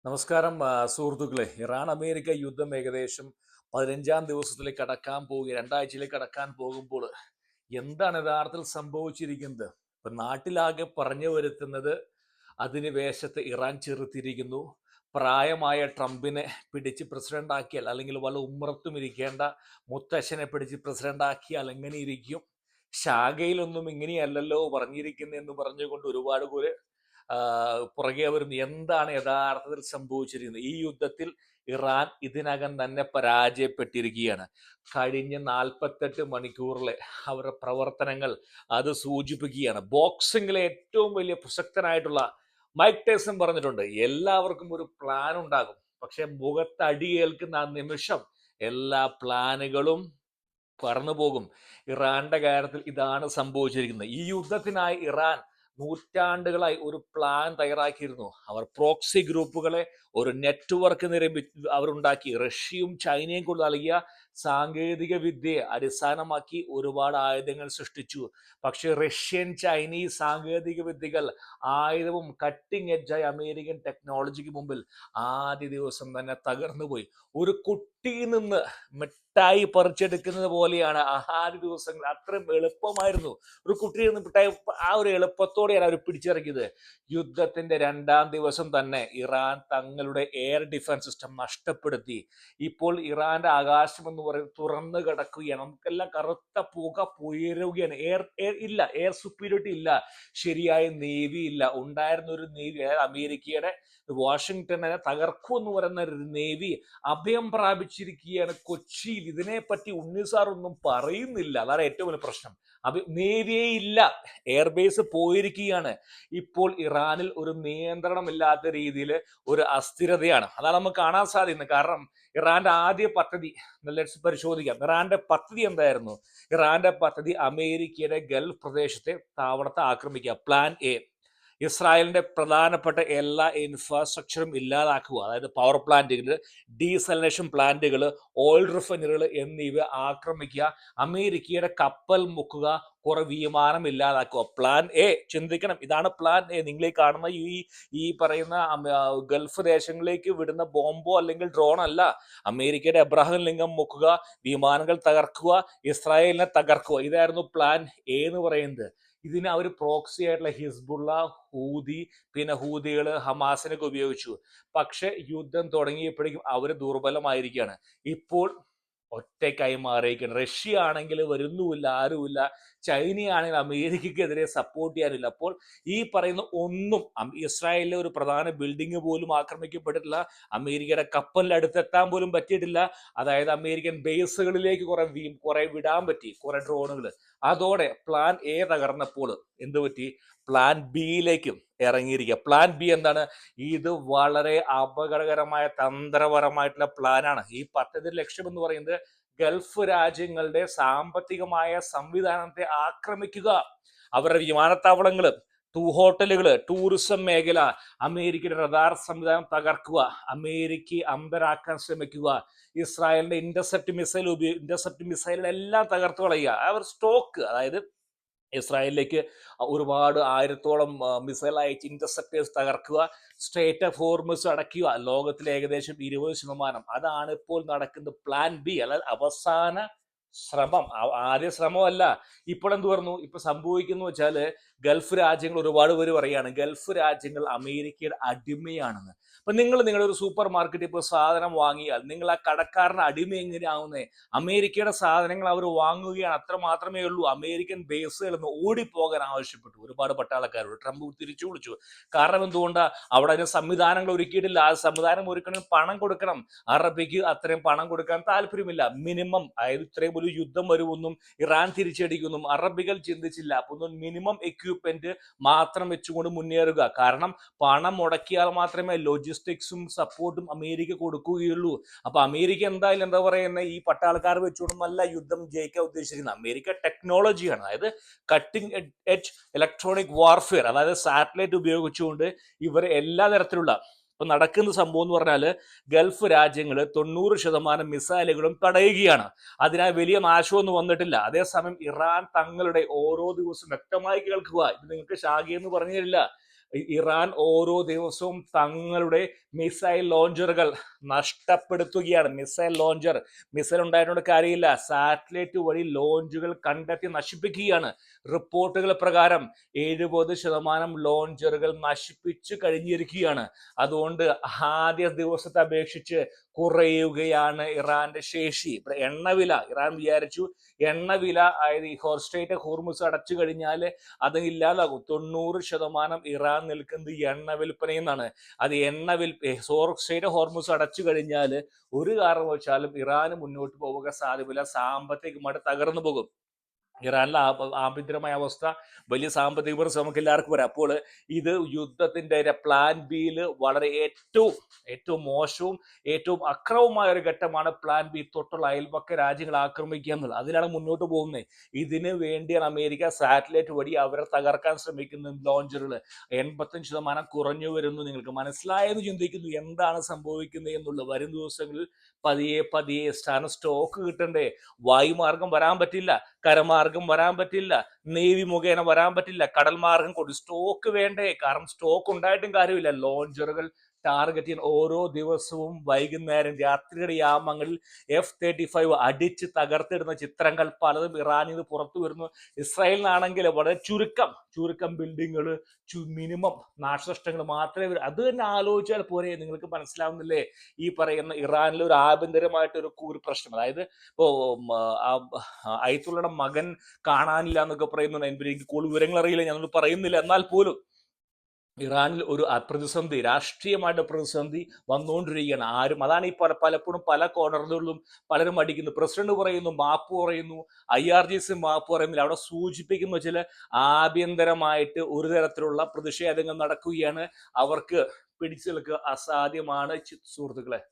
നമസ്കാരം സുഹൃത്തുക്കളെ. Iran America യുദ്ധം ഏകദേശം 15-ാം ദിവസത്തിലേക്ക് കടക്കാൻ പോവുക, രണ്ടാഴ്ചയിലേക്ക് കടക്കാൻ പോകുമ്പോൾ എന്താണ് യഥാർത്ഥത്തിൽ സംഭവിച്ചിരിക്കുന്നത്? ഇപ്പം നാട്ടിലാകെ പറഞ്ഞു വരുത്തുന്നത് അതിന് വേഷത്തെ ഇറാൻ ചെറുത്തിരിക്കുന്നു. പ്രായമായ ട്രംപിനെ പിടിച്ച് പ്രസിഡന്റ് ആക്കിയാൽ, അല്ലെങ്കിൽ വല്ല ഉമ്മറത്തും ഇരിക്കേണ്ട മുത്തശ്ശനെ പിടിച്ച് പ്രസിഡന്റ് ആക്കിയാൽ എങ്ങനെ ഇരിക്കും? ശാഖയിലൊന്നും ഇങ്ങനെയല്ലല്ലോ പറഞ്ഞിരിക്കുന്നത് എന്ന് പറഞ്ഞുകൊണ്ട് ഒരുപാട് പേര് പുറകെ വരുന്നു. എന്താണ് യഥാർത്ഥത്തിൽ സംഭവിച്ചിരിക്കുന്നത്? ഈ യുദ്ധത്തിൽ ഇറാൻ ഇതിനകം തന്നെ പരാജയപ്പെട്ടിരിക്കുകയാണ്. കഴിഞ്ഞ 48 മണിക്കൂറിലെ അവരുടെ പ്രവർത്തനങ്ങൾ അത് സൂചിപ്പിക്കുകയാണ്. ബോക്സിംഗിലെ ഏറ്റവും വലിയ പ്രസക്തനായിട്ടുള്ള മൈക്ക് ടൈസൺ പറഞ്ഞിട്ടുണ്ട്, എല്ലാവർക്കും ഒരു പ്ലാൻ ഉണ്ടാകും, പക്ഷെ മുഖത്തടിയേൽക്കുന്ന ആ നിമിഷം എല്ലാ പ്ലാനുകളും പറന്നു പോകും. ഇറാന്റെ കാര്യത്തിൽ ഇതാണ് സംഭവിച്ചിരിക്കുന്നത്. ഈ യുദ്ധത്തിനായി ഇറാൻ നൂറ്റാണ്ടുകളായി ഒരു പ്ലാൻ തയ്യാറാക്കിയിരുന്നു. അവർ പ്രോക്സി ഗ്രൂപ്പുകളെ, ഒരു നെറ്റ്വർക്ക് അവരുണ്ടാക്കി. റഷ്യയും ചൈനയും കൊണ്ട് നൽകിയ സാങ്കേതിക വിദ്യയെ അടിസ്ഥാനമാക്കി ഒരുപാട് ആയുധങ്ങൾ സൃഷ്ടിച്ചു. പക്ഷെ റഷ്യൻ ചൈനീസ് സാങ്കേതിക വിദ്യകൾ ആയുധവും കട്ടിംഗ് എഡ്ജായ അമേരിക്കൻ ടെക്നോളജിക്ക് മുമ്പിൽ ആദ്യ ദിവസം തന്നെ തകർന്നുപോയി. ഒരു കുട്ടിയിൽ നിന്ന് മിഠായി പറിച്ചെടുക്കുന്നത് പോലെയാണ് ആദ്യ ദിവസങ്ങൾ. അത്രയും എളുപ്പമായിരുന്നു. ഒരു കുട്ടിയിൽ നിന്ന് മിഠായി ആ ഒരു എളുപ്പത്തോടെയാണ് അവർ പിടിച്ചിറക്കിയത്. യുദ്ധത്തിന്റെ 2-ാം ദിവസം തന്നെ ഇറാൻ തങ്ങളുടെ എയർ ഡിഫൻസ് സിസ്റ്റം നഷ്ടപ്പെടുത്തി. ഇപ്പോൾ ഇറാന്റെ ആകാശം എന്ന് പറയുന്നത് തുറന്നു കിടക്കുകയാണ്. നമുക്കെല്ലാം കറുത്ത പുക പുയരുകയാണ്. എയർ സുപ്പീരിയോറിറ്റി ഇല്ല, ശരിയായ നേവി ഇല്ല. ഉണ്ടായിരുന്ന ഒരു നേവി, അതായത് അമേരിക്കയുടെ വാഷിങ്ടനെ തകർക്കൂ എന്ന് പറയുന്ന ഒരു നേവി അഭയം പ്രാപിച്ചിരിക്കുകയാണ് കൊച്ചിയിൽ. ഇതിനെപ്പറ്റി ഉണ്ണിസാർ ഒന്നും പറയുന്നില്ല. അതാണ് ഏറ്റവും വലിയ പ്രശ്നം. നേവിയേ ഇല്ല, എയർബേസ് പോയിരിക്കുകയാണ്. ഇപ്പോൾ ഇറാനിൽ ഒരു നിയന്ത്രണമില്ലാത്ത രീതിയിൽ ഒരു അസ്ഥിരതയാണ്. അതാണ് നമുക്ക് കാണാൻ സാധിക്കുന്നത്. കാരണം ഇറാന്റെ ആദ്യ പദ്ധതി പരിശോധിക്കാം. ഇറാന്റെ പദ്ധതി എന്തായിരുന്നു? ഇറാന്റെ പദ്ധതി അമേരിക്കയുടെ ഗൾഫ് പ്രദേശത്തെ താവളത്തെ ആക്രമിക്കുക, പ്ലാൻ എ. ഇസ്രായേലിന്റെ പ്രധാനപ്പെട്ട എല്ലാ ഇൻഫ്രാസ്ട്രക്ചറും ഇല്ലാതാക്കുക, അതായത് പവർ പ്ലാന്റുകൾ, ഡീസലിനേഷൻ പ്ലാന്റുകൾ, ഓയിൽ റിഫൈനറികൾ എന്നിവ ആക്രമിക്കുക, അമേരിക്കയുടെ കപ്പൽ മുക്കുക, കുറെ വിമാനം ഇല്ലാതാക്കുക. Plan A. ചിന്തിക്കണം, ഇതാണ് പ്ലാൻ എ. നിങ്ങൾ ഈ കാണുന്ന ഈ പറയുന്ന ഗൾഫ് ദേശങ്ങളിലേക്ക് വിടുന്ന ബോംബോ അല്ലെങ്കിൽ ഡ്രോൺ അല്ല. അമേരിക്കയുടെ എബ്രഹാം ലിങ്കൻ മുക്കുക, വിമാനങ്ങൾ തകർക്കുക, ഇസ്രായേലിനെ തകർക്കുക. ഇതായിരുന്നു പ്ലാൻ എ എന്ന് പറയുന്നത്. ഇതിന് അവർ പ്രോക്സി ആയിട്ടുള്ള ഹിസ്ബുള്ള, ഹൂതി, പിന്നെ ഹൂതികൾ ഹമാസിനൊക്കെ ഉപയോഗിച്ചു. പക്ഷെ യുദ്ധം തുടങ്ങിയപ്പോഴേക്കും അവർ ദുർബലമായിരിക്കുകയാണ്. ഇപ്പോൾ ഒറ്റയ്ക്കായി മാറിയിരിക്കുകയാണ്. റഷ്യ ആണെങ്കിൽ വരുന്നുമില്ല, ആരുമില്ല. ചൈനയാണെങ്കിൽ അമേരിക്കക്കെതിരെ സപ്പോർട്ട് ചെയ്യാനില്ല. അപ്പോൾ ഈ പറയുന്ന ഒന്നും, ഇസ്രായേലിലെ ഒരു പ്രധാന ബിൽഡിംഗ് പോലും ആക്രമിക്കപ്പെട്ടിട്ടില്ല. അമേരിക്കയുടെ കപ്പലിൽ അടുത്തെത്താൻ പോലും പറ്റിയിട്ടില്ല. അതായത് അമേരിക്കൻ ബേസുകളിലേക്ക് കുറെ വിടാൻ പറ്റി, കുറെ ഡ്രോണുകൾ. അതോടെ പ്ലാൻ എ തകർന്നപ്പോൾ എന്ത് പറ്റി? പ്ലാൻ ബിയിലേക്കും ഇറങ്ങിയിരിക്കുക. പ്ലാൻ ബി എന്താണ്? ഇത് വളരെ അപകടകരമായ തന്ത്രപരമായിട്ടുള്ള പ്ലാനാണ്. ഈ പദ്ധതിയുടെ ലക്ഷ്യം എന്ന് പറയുന്നത് ഗൾഫ് രാജ്യങ്ങളുടെ സാമ്പത്തികമായ സംവിധാനത്തെ ആക്രമിക്കുക, അവരുടെ വിമാനത്താവളങ്ങൾ, ഹോട്ടലുകൾ, ടൂറിസം മേഖല, അമേരിക്കയുടെ റഡാർ സംവിധാനം തകർക്കുക, അമേരിക്ക അന്തരാക്കാൻ ശ്രമിക്കുക, ഇസ്രായേലിന്റെ ഇന്റർസെപ്റ്റ് മിസൈലുകളെല്ലാം തകർത്തു കളയുക. അവർ സ്റ്റോക്ക്, അതായത് ഇസ്രായേലിലേക്ക് ഒരുപാട് 1000-ഓളം മിസൈൽ അയച്ച് ഇന്റർസെപ്റ്റേഴ്സ് തകർക്കുക, സ്ട്രേറ്റ് ഓഫ് ഹോർമുസ് അടയ്ക്കുക. ലോകത്തിലെ ഏകദേശം 20%. അതാണ് ഇപ്പോൾ നടക്കുന്നത്. പ്ലാൻ ബി, അതായത് അവസാന ശ്രമം. ആദ്യ ശ്രമമല്ല. ഇപ്പോൾ എന്ത് പറഞ്ഞു? ഇപ്പൊ സംഭവിക്കുന്നു വെച്ചാല് ഗൾഫ് രാജ്യങ്ങൾ, ഒരുപാട് പേര് പറയാണ് ഗൾഫ് രാജ്യങ്ങൾ അമേരിക്കയുടെ അടിമയാണെന്ന്. അപ്പൊ നിങ്ങളുടെ ഒരു സൂപ്പർ മാർക്കറ്റിൽ ഇപ്പോൾ സാധനം വാങ്ങിയാൽ നിങ്ങൾ ആ കടക്കാരന്റെ അടിമ എങ്ങനെയാവുന്നേ? അമേരിക്കയുടെ സാധനങ്ങൾ അവർ വാങ്ങുകയാണ്, അത്ര മാത്രമേ ഉള്ളൂ. അമേരിക്കൻ ബേസുകളിൽ നിന്ന് ഓടിപ്പോകാൻ ആവശ്യപ്പെട്ടു ഒരുപാട് പട്ടാളക്കാരോട്. ട്രംപ് തിരിച്ചു വിളിച്ചു. കാരണം എന്തുകൊണ്ടാ? അവിടെ അതിന് സംവിധാനങ്ങൾ ഒരുക്കിയിട്ടില്ല. ആ സംവിധാനം ഒരുക്കണമെങ്കിൽ പണം കൊടുക്കണം. അറബിക്ക് അത്രയും പണം കൊടുക്കാൻ താല്പര്യമില്ല. മിനിമം, അതായത് ഇത്രയും ഒരു യുദ്ധം വരുമെന്നും ഇറാൻ തിരിച്ചടിക്കുമെന്നും അറബികൾ ചിന്തിച്ചില്ല. അപ്പൊ ഒന്നും മിനിമം എക്യുപ്മെന്റ് മാത്രം വെച്ചുകൊണ്ട് മുന്നേറുക. കാരണം പണം മുടക്കിയാൽ മാത്രമേ ലോജിസ്റ്റിക്സും സപ്പോർട്ടും അമേരിക്ക കൊടുക്കുകയുള്ളൂ. അപ്പൊ അമേരിക്ക എന്തായാലും എന്താ പറയുന്നത്, ഈ പട്ടാളക്കാർ വെച്ചുകൊണ്ടൊന്നല്ല യുദ്ധം ജയിക്കാൻ ഉദ്ദേശിക്കുന്നത്. അമേരിക്ക ടെക്നോളജിയാണ്, അതായത് കട്ടിംഗ് എഡ്ജ് ഇലക്ട്രോണിക് വാർഫെയർ, അതായത് സാറ്റലൈറ്റ് ഉപയോഗിച്ചുകൊണ്ട് ഇവർ എല്ലാ തരത്തിലുള്ള ഇപ്പൊ നടക്കുന്ന സംഭവം എന്ന് പറഞ്ഞാൽ ഗൾഫ് രാജ്യങ്ങൾ 90% മിസൈലുകളും തടയുകയാണ്. അതിനാൽ വലിയ നാശമൊന്നും വന്നിട്ടില്ല. അതേസമയം ഇറാൻ തങ്ങളുടെ ഓരോ ദിവസവും വ്യക്തമായി കേൾക്കുക, ഇത് നിങ്ങൾക്ക് ശാഖയെന്ന് പറഞ്ഞു തരില്ല, ഇറാൻ ഓരോ ദിവസവും തങ്ങളുടെ മിസൈൽ ലോഞ്ചറുകൾ നഷ്ടപ്പെടുത്തുകയാണ്. മിസൈൽ ഉണ്ടായതുകൊണ്ട് കാര്യമില്ല, സാറ്റലൈറ്റ് വഴി ലോഞ്ചുകൾ കണ്ടെത്തി നശിപ്പിക്കുകയാണ്. റിപ്പോർട്ടുകൾ പ്രകാരം 70% ലോഞ്ചറുകൾ നശിപ്പിച്ചു കഴിഞ്ഞിരിക്കുകയാണ്. അതുകൊണ്ട് ആദ്യ ദിവസത്തെ അപേക്ഷിച്ച് കുറയുകയാണ് ഇറാന്റെ ശേഷി. എണ്ണവില, ഇറാൻ വിചാരിച്ചു എണ്ണവില, അതായത് ഈ ഹോർസ്റ്റേറ്റ് ഹോർമുസ് അടച്ചു കഴിഞ്ഞാൽ അത് ഇല്ലാതാകും. 90% ഇറാൻ നിൽക്കുന്നത് എണ്ണ വിൽപ്പനയിൽ നിന്നാണ്. അത് ഹോർസ്റ്റേറ്റ് ഹോർമുസ് അടച്ചു കഴിഞ്ഞാൽ ഒരു കാരണവശാലും ഇറാന് മുന്നോട്ട് പോവുക സാധ്യമല്ല, സാമ്പത്തികമായിട്ട് തകർന്നു പോകും. ഇറാനിലെ ആഭ്യന്തരമായ അവസ്ഥ, വലിയ സാമ്പത്തിക പ്രതിസന്ധി നമുക്ക് എല്ലാവർക്കും വരാം. അപ്പോൾ ഇത് യുദ്ധത്തിന്റെ പ്ലാൻ ബിയിൽ വളരെ ഏറ്റവും മോശവും ഏറ്റവും അക്രമമായ ഒരു ഘട്ടമാണ് പ്ലാൻ ബി. തൊട്ടുള്ള അയൽപക്ക രാജ്യങ്ങൾ ആക്രമിക്കുക എന്നുള്ളത്. അതിലാണ് മുന്നോട്ട് പോകുന്നത്. ഇതിന് വേണ്ടിയാണ് അമേരിക്ക സാറ്റലൈറ്റ് വഴി അവരെ തകർക്കാൻ ശ്രമിക്കുന്ന ലോഞ്ചറുകൾ 85% കുറഞ്ഞു വരുന്നു. നിങ്ങൾക്ക് മനസ്സിലായെന്ന് ചിന്തിക്കുന്നു എന്താണ് സംഭവിക്കുന്നത് എന്നുള്ളത്. വരും ദിവസങ്ങളിൽ പതിയെ സ്റ്റോക്ക് കിട്ടണ്ടേ. വായുമാർഗം വരാൻ പറ്റില്ല, കരമാർഗം വരാൻ പറ്റില്ല, നേവി മുഖേന വരാൻ പറ്റില്ല, കടൽ മാർഗം കൊണ്ട് സ്റ്റോക്ക് വേണ്ടേ. കാരണം സ്റ്റോക്ക് ഉണ്ടായിട്ടും കാര്യമില്ല. ലോഞ്ചറുകൾ ടാർഗറ്റ് ചെയ്യാൻ ഓരോ ദിവസവും വൈകുന്നേരം രാത്രിയുടെ യാമങ്ങളിൽ F-35 അടിച്ച് തകർത്തിടുന്ന ചിത്രങ്ങൾ പലതും ഇറാനിൽ നിന്ന് പുറത്തു വരുന്നു. ഇസ്രായേലിനാണെങ്കിൽ വളരെ ചുരുക്കം ബിൽഡിങ്ങുകൾ, മിനിമം നാശനഷ്ടങ്ങൾ മാത്രമേ വരൂ. അത് തന്നെ ആലോചിച്ചാൽ പോരെ. നിങ്ങൾക്ക് മനസ്സിലാവുന്നില്ലേ ഈ പറയുന്ന ഇറാനിൽ ഒരു ആഭ്യന്തരമായിട്ടൊരു പ്രശ്നം. അതായത് ഇപ്പോ അയത്തുള്ളയുടെ മകൻ കാണാനില്ല എന്നൊക്കെ പറയുന്നുണ്ട്. എനിക്ക് കൂടുതൽ വിവരങ്ങൾ അറിയില്ല, ഞാനൊന്നും പറയുന്നില്ല. എന്നാൽ പോലും ഇറാനിൽ ഒരു പ്രതിസന്ധി, രാഷ്ട്രീയമായിട്ട് പ്രതിസന്ധി വന്നുകൊണ്ടിരിക്കുകയാണ്. അതാണ് ഈ പലപ്പോഴും പല കോർണറുകളിലും പലരും അടിക്കുന്നു. പ്രസിഡന്റ് പറയുന്നു, മാപ്പ് പറയുന്നു, IRGC മാപ്പ് പറയുന്നില്ല. അവിടെ സൂചിപ്പിക്കുന്ന ചില ആഭ്യന്തരമായിട്ട് ഒരു തരത്തിലുള്ള പ്രതിഷേധങ്ങൾ നടക്കുകയാണ്. അവർക്ക് പിടിച്ചു നിൽക്കുക അസാധ്യമാണ് സുഹൃത്തുക്കളെ.